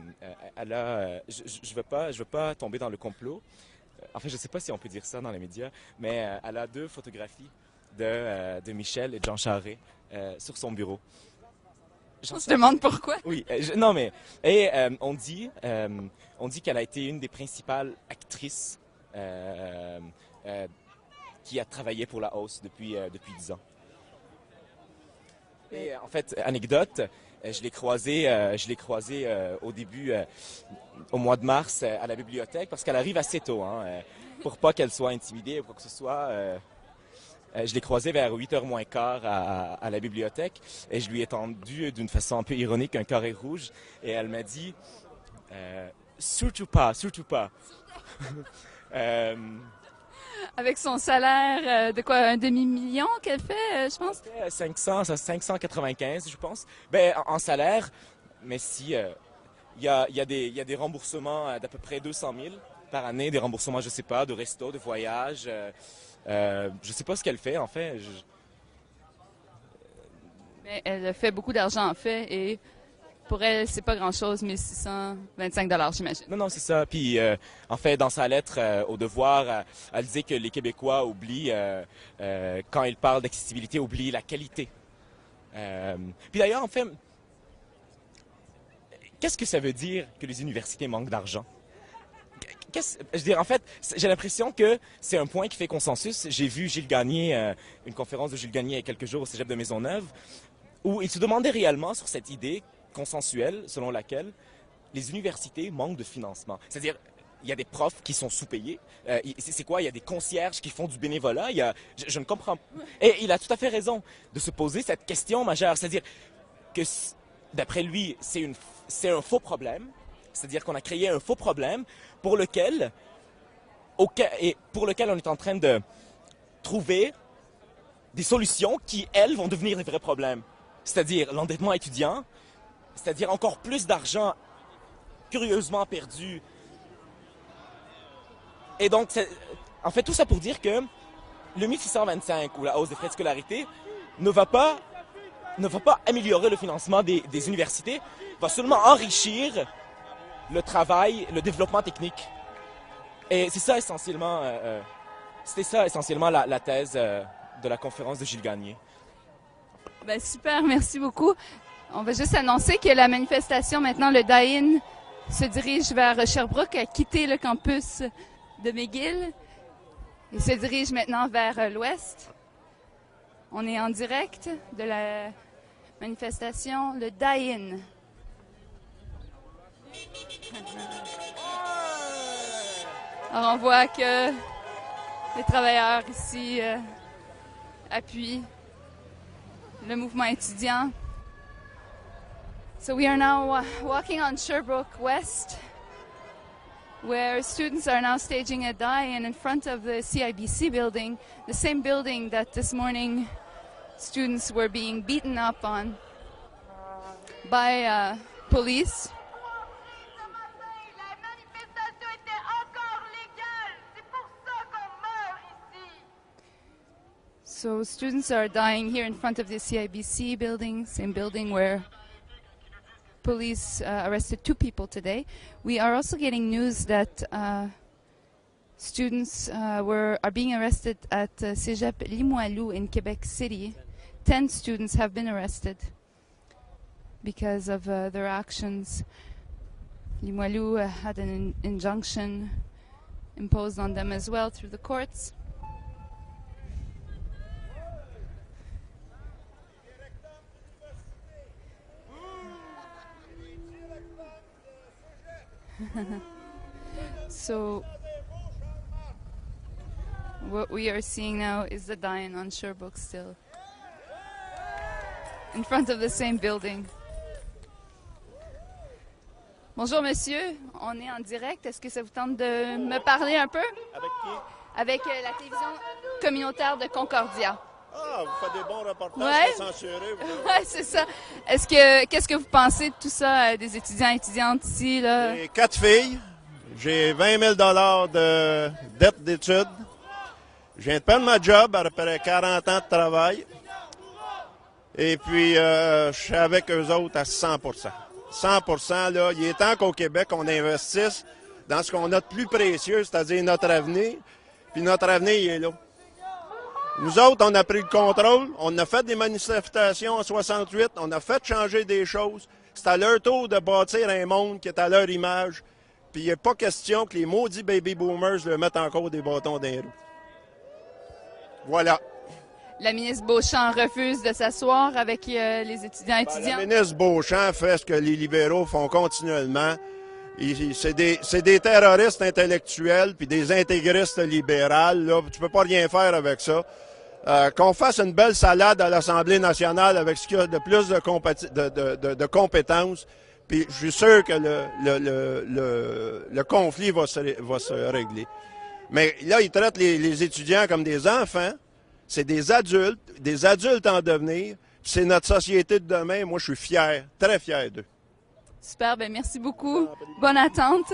Speaker 12: veux pas tomber dans le complot. En fait, je ne sais pas si on peut dire ça dans les médias, mais elle a 2 photographies de Michel et de Jean Charest sur son bureau.
Speaker 1: On se demande pourquoi.
Speaker 12: Oui, on dit qu'elle a été une des principales actrices qui a travaillé pour la hausse depuis 10 ans. Et en fait, anecdote, je l'ai croisée au début, au mois de mars, à la bibliothèque, parce qu'elle arrive assez tôt, pour pas qu'elle soit intimidée ou quoi que ce soit. Je l'ai croisée vers 8h moins quart à la bibliothèque et je lui ai tendu d'une façon un peu ironique un carré rouge et elle m'a dit surtout pas.
Speaker 1: Avec son salaire de quoi, un demi-million qu'elle fait, je pense?
Speaker 12: 595, je pense. En salaire, mais si il y a des remboursements d'à peu près 200 000 par année, des remboursements, je sais pas, de resto, de voyage. Je sais pas ce qu'elle fait, en fait.
Speaker 1: Mais elle fait beaucoup d'argent, en fait, et pour elle, c'est pas grand-chose, 1625 $, j'imagine.
Speaker 12: Non, c'est ça. Puis, en fait, dans sa lettre au Devoir, elle disait que les Québécois oublient, quand ils parlent d'accessibilité, oublient la qualité. Puis d'ailleurs, en fait, qu'est-ce que ça veut dire que les universités manquent d'argent? En fait, j'ai l'impression que c'est un point qui fait consensus. J'ai vu Gilles Gagné, une conférence de Gilles Gagné il y a quelques jours au Cégep de Maisonneuve, où il se demandait réellement sur cette idée consensuelle selon laquelle les universités manquent de financement. C'est-à-dire, il y a des profs qui sont sous-payés. C'est quoi? Il y a des concierges qui font du bénévolat. Je ne comprends pas. Et il a tout à fait raison de se poser cette question majeure. C'est-à-dire que, d'après lui, c'est un faux problème. C'est-à-dire qu'on a créé un faux problème pour lequel on est en train de trouver des solutions qui, elles, vont devenir des vrais problèmes. C'est-à-dire l'endettement étudiant, c'est-à-dire encore plus d'argent curieusement perdu. Et donc, en fait, tout ça pour dire que le 1625, ou la hausse des frais de scolarité, ne va pas améliorer le financement des universités, va seulement enrichir le travail, le développement technique. Et c'est ça essentiellement, c'était ça essentiellement la thèse de la conférence de Gilles Gagné.
Speaker 1: Ben, super, merci beaucoup. On va juste annoncer que la manifestation, maintenant, le Die-In, se dirige vers Sherbrooke, a quitté le campus de McGill et se dirige maintenant vers l'ouest. On est en direct de la manifestation, le Die-In. Alors on voit que les travailleurs ici appuient le mouvement étudiant. So we are now walking on Sherbrooke West, where students are now staging a die-in in front of the CIBC building, the same building that this morning students were being beaten up on by police. So students are dying here in front of the CIBC building, same building where police arrested 2 people today. We are also getting news that students are being arrested at Cégep Limoilou in Quebec City. 10 students have been arrested because of their actions. Limoilou had an injunction imposed on them as well through the courts. So what we are seeing now is the die-in on Sherbrooke still, in front of the same building. Bonjour monsieur, on est en direct. Est-ce que ça vous tente de me parler un peu?
Speaker 13: Avec qui?
Speaker 1: Avec la télévision communautaire de Concordia.
Speaker 13: Ah, vous faites des bons reportages,
Speaker 1: Ouais.
Speaker 13: pas censurés.
Speaker 1: Ouais, c'est ça. Qu'est-ce que vous pensez de tout ça, des étudiants et étudiantes ici, là?
Speaker 13: J'ai 4 filles. J'ai 20 000 de dette d'études. Je viens de perdre ma job après 40 ans de travail. Et puis, je suis avec eux autres à 100 100 là. Il est temps qu'au Québec, on investisse dans ce qu'on a de plus précieux, c'est-à-dire notre avenir. Puis notre avenir, il est là. Nous autres, on a pris le contrôle, on a fait des manifestations en 68, on a fait changer des choses. C'est à leur tour de bâtir un monde qui est à leur image. Puis il n'est pas question que les maudits baby boomers leur mettent encore des bâtons dans les roues. Voilà.
Speaker 1: La ministre Beauchamp refuse de s'asseoir avec les étudiants et étudiantes.
Speaker 13: La ministre Beauchamp fait ce que les libéraux font continuellement. C'est des terroristes intellectuels puis des intégristes libérales. Là. Tu peux pas rien faire avec ça. Qu'on fasse une belle salade à l'Assemblée nationale avec ce qu'il y a de plus de compétences. Puis je suis sûr que le conflit va se régler. Mais là, ils traitent les étudiants comme des enfants. C'est des adultes en devenir. C'est notre société de demain. Moi, je suis fier, très fier d'eux.
Speaker 1: Super, ben merci beaucoup. Bonne attente.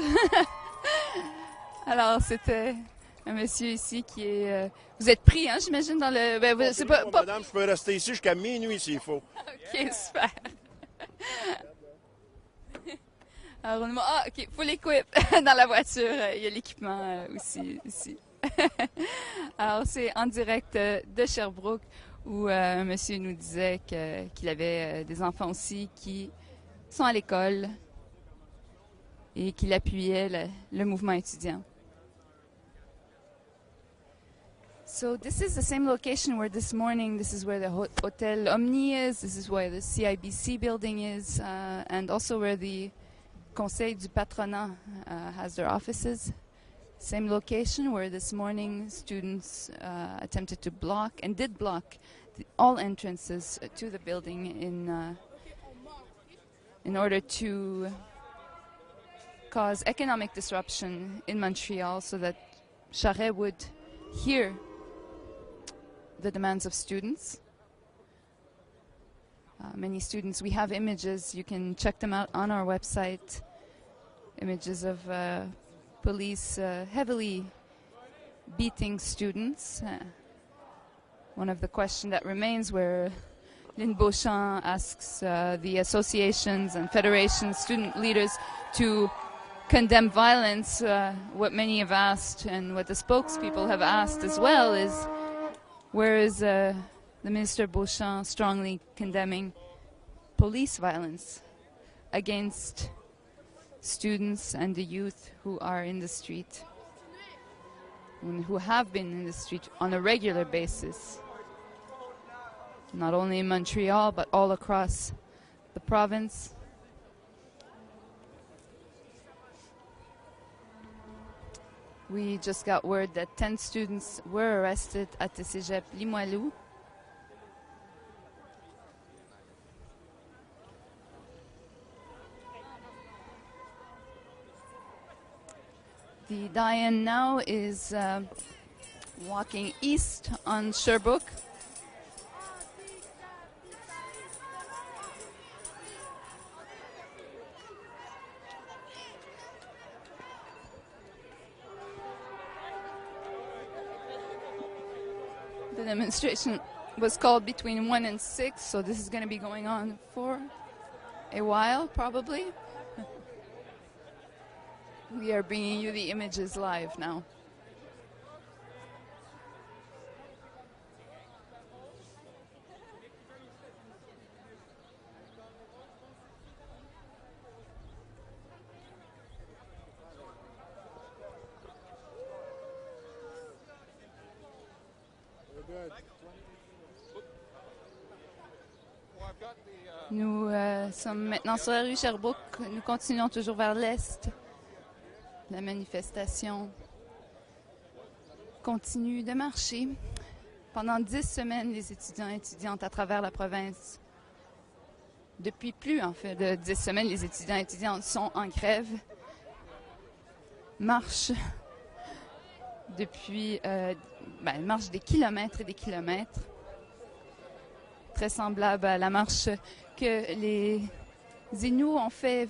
Speaker 1: Alors, c'était un monsieur ici qui est... vous êtes pris, hein, j'imagine, dans le... Ben, c'est pas...
Speaker 13: Madame, je peux rester ici jusqu'à minuit s'il faut.
Speaker 1: OK, super. Alors, OK, full equip dans la voiture. Il y a l'équipement aussi ici. Alors, c'est en direct de Sherbrooke où un monsieur nous disait qu'il avait des enfants aussi qui sont à l'école et qu'il appuyait le mouvement étudiant. So this is the same location where this morning, this is where the Hotel Omni is, this is where the CIBC building is, and also where the Conseil du Patronat has their offices. Same location where this morning students attempted to block and did block all entrances to the building in order to cause economic disruption in Montreal so that Charest would hear the demands of students. many students. We have images. You can check them out on our website. Images of police heavily beating students. One of the questions that remains where Lynn Beauchamp asks the associations and federations, student leaders to condemn violence. What many have asked and what the spokespeople have asked as well is, where is the Minister Beauchamp strongly condemning police violence against students and the youth who are in the street and who have been in the street on a regular basis, not only in Montreal but all across the province. We just got word that 10 students were arrested at the Cégep Limoilou. The Diane now is walking east on Sherbrooke. The demonstration was called between 1 and 6, so this is going to be going on for a while, probably. We are bringing you the images live now. Nous sommes maintenant sur la rue Sherbrooke. Nous continuons toujours vers l'est. La manifestation continue de marcher. Pendant 10 semaines, les étudiants et étudiantes à travers la province, depuis plus en fait de 10 semaines, les étudiants et étudiantes sont en grève, marchent depuis, marchent des kilomètres et des kilomètres, très semblable à la marche que les Inuits ont fait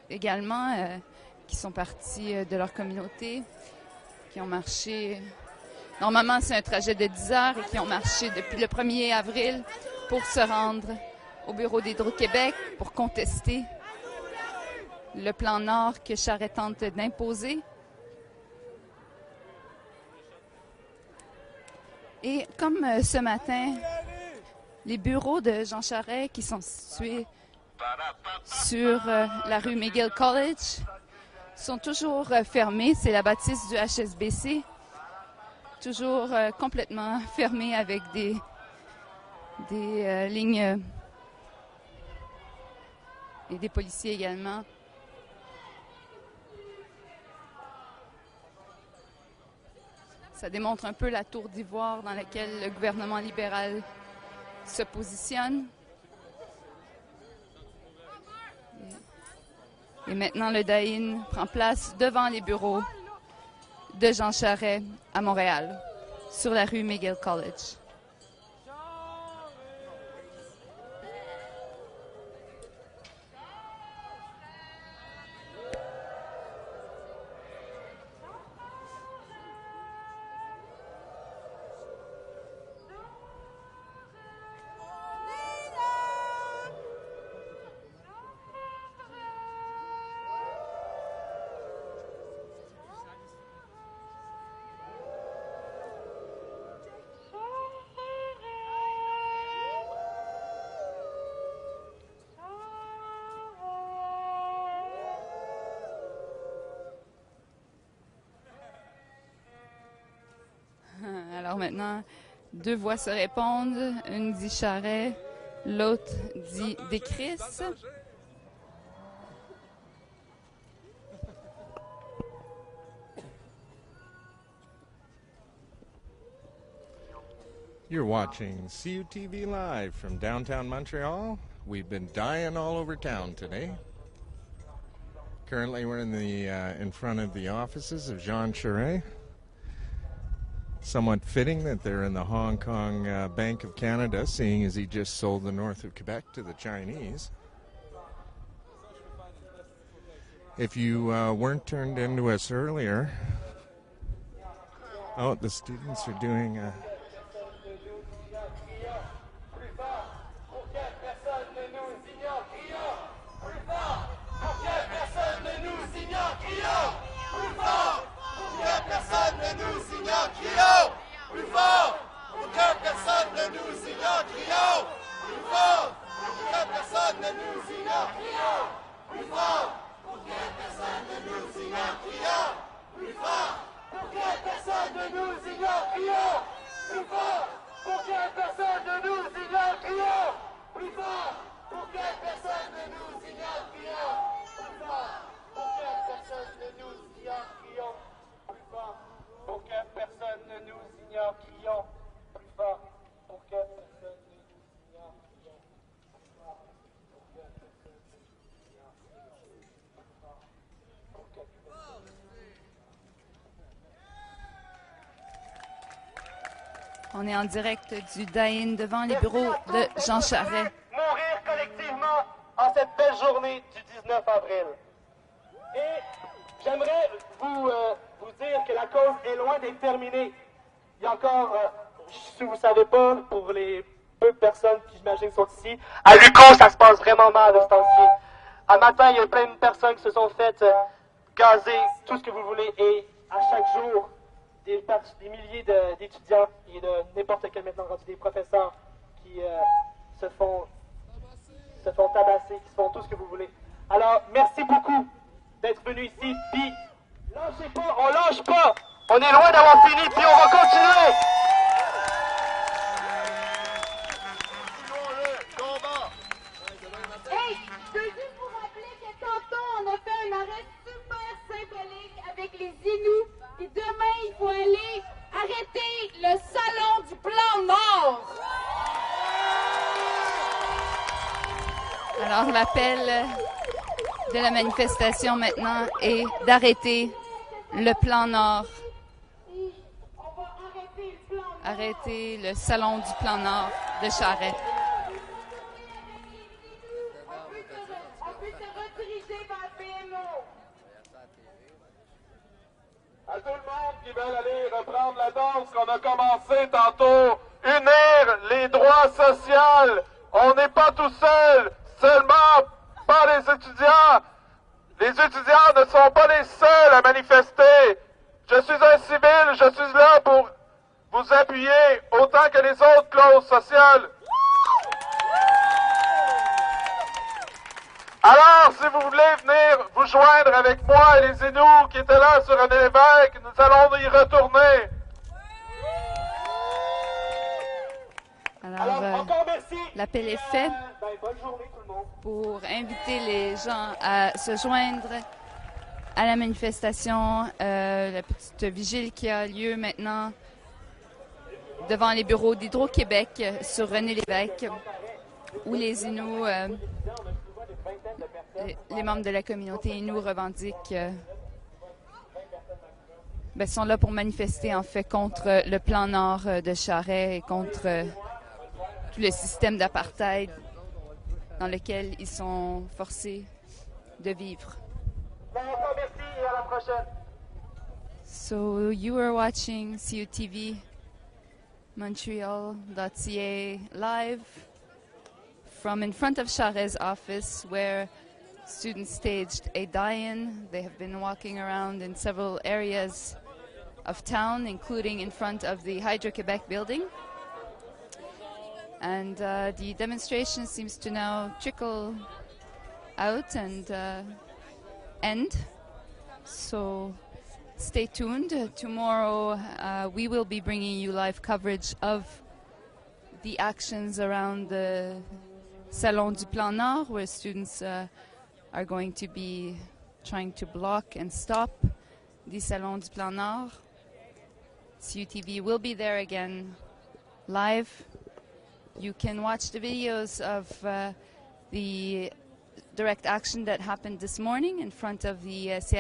Speaker 1: également, qui sont partis de leur communauté, qui ont marché. Normalement, c'est un trajet de 10 heures et qui ont marché depuis le 1er avril pour se rendre au bureau d'Hydro-Québec pour contester le plan Nord que Charest tente d'imposer. Et comme ce matin, les bureaux de Jean Charest qui sont situés sur la rue McGill College sont toujours fermés. C'est la bâtisse du HSBC, toujours complètement fermée avec des lignes et des policiers également. Ça démontre un peu la tour d'ivoire dans laquelle le gouvernement libéral se positionne. Et maintenant, le Daïn prend place devant les bureaux de Jean Charest à Montréal, sur la rue McGill College. Alors maintenant, deux voix se répondent. Une dit Charest, l'autre dit Descris.
Speaker 8: You're watching CUTV Live from downtown Montreal. We've been dying all over town today. Currently, we're in front of the offices of Jean Charest. Somewhat fitting that they're in the Hong Kong Bank of Canada, seeing as he just sold the north of Quebec to the Chinese. If you weren't turned into us earlier, oh, the students are doing
Speaker 1: On est en direct du die-in devant les bureaux de Jean Charest.
Speaker 7: Mourir collectivement en cette belle journée du 19 avril. Et j'aimerais vous dire que la cause est loin d'être terminée. Il y a encore, si vous ne savez pas, pour les peu de personnes qui j'imagine sont ici, à Luco, ça se passe vraiment mal de ce temps-ci. Un matin, il y a plein de personnes qui se sont faites gazer, tout ce que vous voulez, et à chaque jour, des milliers d'étudiants et de n'importe quel maintenant rendu des professeurs qui se font tabasser, qui se font tout ce que vous voulez. Alors, merci beaucoup d'être venus ici, puis lâchez pas, on lâche pas, on est loin d'avoir fini, puis on va continuer.
Speaker 6: Hey, je veux juste vous rappeler que tantôt, on a fait un arrêt super symbolique avec les Inuits. Et demain, il faut aller arrêter le salon du plan Nord.
Speaker 1: Alors, l'appel de la manifestation maintenant est d'arrêter le plan Nord. Arrêter le salon du plan Nord de Charest.
Speaker 6: On peut se rediriger vers le PMO.
Speaker 7: À tout le monde qui veut aller reprendre la danse qu'on a commencé tantôt, unir les droits sociaux. On n'est pas tout seul, seulement pas les étudiants. Les étudiants ne sont pas les seuls à manifester. Je suis un civil, je suis là pour vous appuyer autant que les autres clauses sociales. Alors, si vous voulez venir vous joindre avec moi et les Inuits qui étaient là sur René Lévesque, nous allons y retourner.
Speaker 1: Alors,
Speaker 7: encore merci.
Speaker 1: l'appel est fait
Speaker 7: Bonne journée tout le monde.
Speaker 1: pour inviter les gens à se joindre à la manifestation, la petite vigile qui a lieu maintenant devant les bureaux d'Hydro-Québec sur René Lévesque, où les Inuits, les membres de la communauté Inuit revendiquent, sont là pour manifester en fait contre le plan Nord de Charest et contre tout le système d'apartheid dans lequel ils sont forcés de vivre.
Speaker 7: Encore merci et à la prochaine.
Speaker 1: So you are watching CUTV Montreal.ca live from in front of Charest's office, where students staged a die-in. They have been walking around in several areas of town, including in front of the Hydro-Quebec building. And the demonstration seems to now trickle out and end. So stay tuned. Tomorrow we will be bringing you live coverage of the actions around the Salon du Plan Nord, where students are going to be trying to block and stop the Salon du Plan Nord. CUTV will be there again live. You can watch the videos of the direct action that happened this morning in front of the CIB